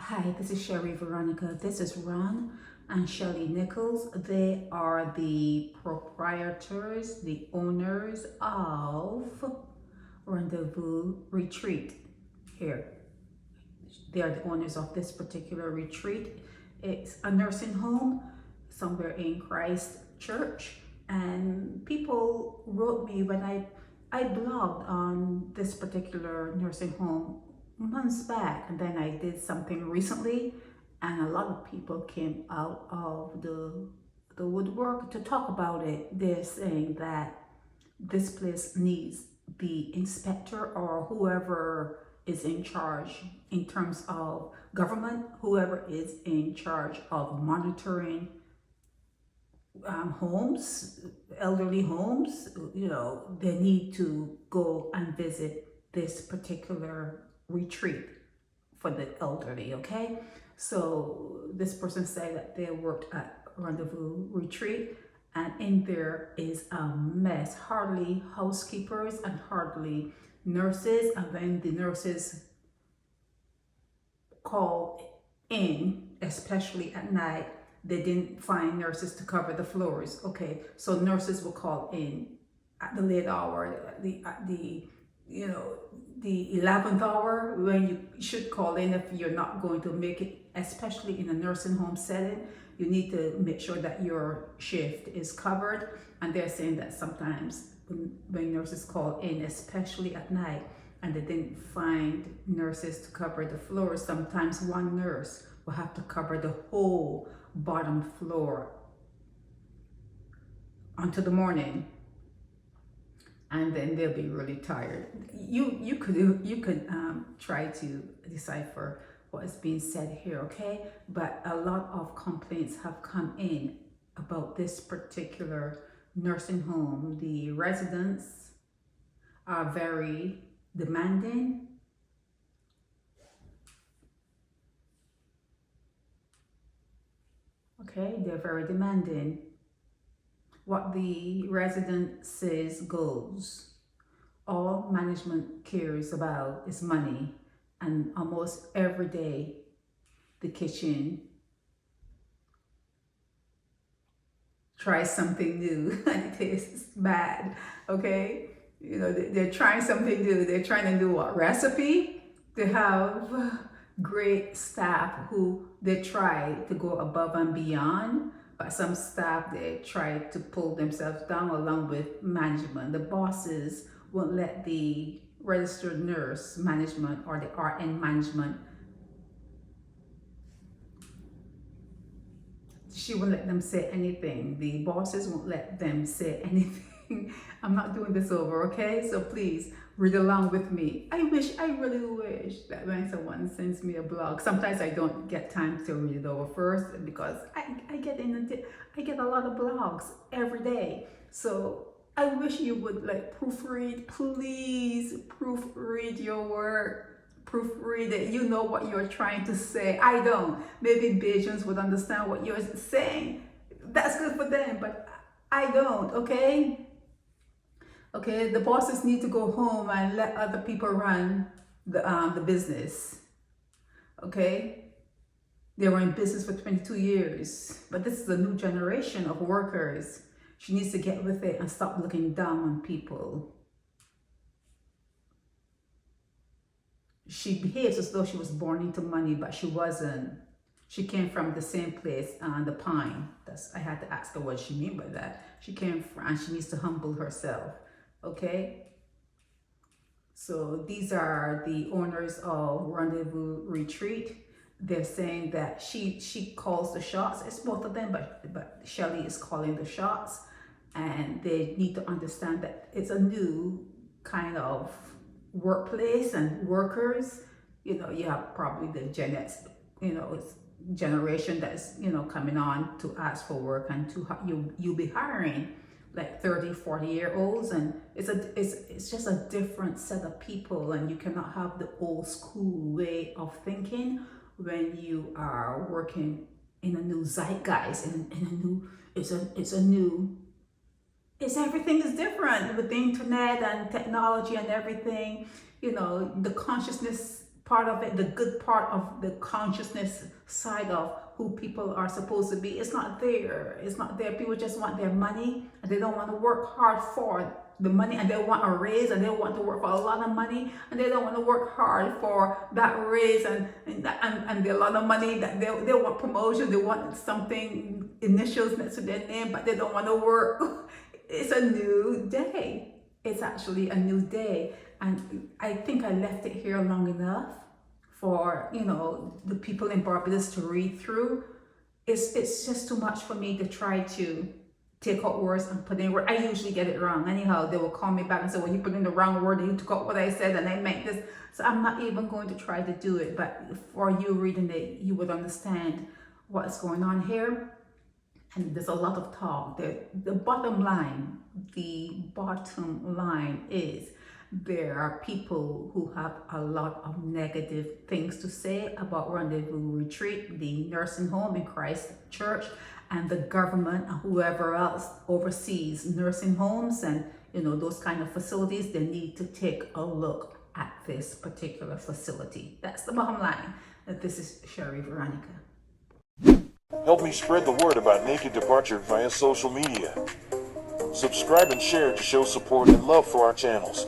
Hi, this is Sherry Veronica. This is Ron and Shelly Nicholls. They are the proprietors, the owners of Rendezvous Retreat here. They are the owners of this particular retreat. It's a nursing home somewhere in Christchurch. And people wrote me when I blogged on this particular nursing home months back, and then I did something recently, and a lot of people came out of the woodwork to talk about it. They're saying that this place needs the inspector or whoever is in charge in terms of government, whoever is in charge of monitoring homes, elderly homes, they need to go and visit this particular retreat for the elderly, okay? So this person said that they worked at Rendezvous Retreat, and in there is a mess, hardly housekeepers and hardly nurses. And when the nurses call in, especially at night, they didn't find nurses to cover the floors. Okay, so nurses will call in at the late hour, the 11th hour, when you should call in if you're not going to make it, especially in a nursing home setting. You need to make sure that your shift is covered. And they're saying that sometimes when nurses call in, especially at night, and they didn't find nurses to cover the floor, sometimes one nurse will have to cover the whole bottom floor until the morning, and then they'll be really tired. You could try to decipher what is being said here, okay? But a lot of complaints have come in about this particular nursing home. The residents are very demanding. Okay, they're very demanding. What the resident says goes. All management cares about is money, and almost every day the kitchen tries something new and it tastes bad, okay? They're trying something new. They're trying to do what? Recipe? They have great staff who they try to go above and beyond, but some staff, they try to pull themselves down along with management. The bosses won't let the registered nurse management or the RN management, she won't let them say anything. The bosses won't let them say anything. I'm not doing this over, okay? So please read along with me. I really wish that when someone sends me a blog, sometimes I don't get time to read it over first because I get a lot of blogs every day. So I wish you would proofread, please proofread your work. Proofread it. You know what you're trying to say. I don't. Maybe Bajans would understand what you're saying. That's good for them, but I don't, okay? Okay, the bosses need to go home and let other people run the business. Okay? They were in business for 22 years, but this is a new generation of workers. She needs to get with it and stop looking down on people. She behaves as though she was born into money, but she wasn't. She came from the same place, the Pine. I had to ask her what she meant by that. She came from, and she needs to humble herself. Okay? So these are the owners of Rendezvous Retreat. They're saying that she calls the shots. It's both of them, but Shelly is calling the shots, and they need to understand that it's a new kind of workplace and workers. You have probably the Gen X, generation that's coming on to ask for work, and you'll be hiring like 30-40-year-olds, and it's just a different set of people, and you cannot have the old school way of thinking when you are working in a new zeitgeist, in a new, everything is different with the internet and technology and everything. The consciousness part of it, the good part of the consciousness side of who people are supposed to be, it's not there. It's not there. People just want their money and they don't want to work hard for the money, and they want a raise, and they want to work for a lot of money, and they don't want to work hard for that raise and the lot of money that they want promotion, they want something, initials next to their name, but they don't want to work. It's a new day. It's actually a new day. And I think I left it here long enough for, you know, the people in Barbados to read through. It's just too much for me to try to take out words and put in words. I usually get it wrong. Anyhow, they will call me back and say, well, you put in the wrong word and you took out what I said and I meant this. So I'm not even going to try to do it. But for you reading it, you would understand what's going on here. And there's a lot of talk. The bottom line is there are people who have a lot of negative things to say about Rendezvous Retreat, the nursing home in Christ Church, and the government and whoever else oversees nursing homes and, you know, those kind of facilities. They need to take a look at this particular facility. That's the bottom line. This is Sherry Veronica. Help me spread the word about Naked Departure via social media. Subscribe and share to show support and love for our channels.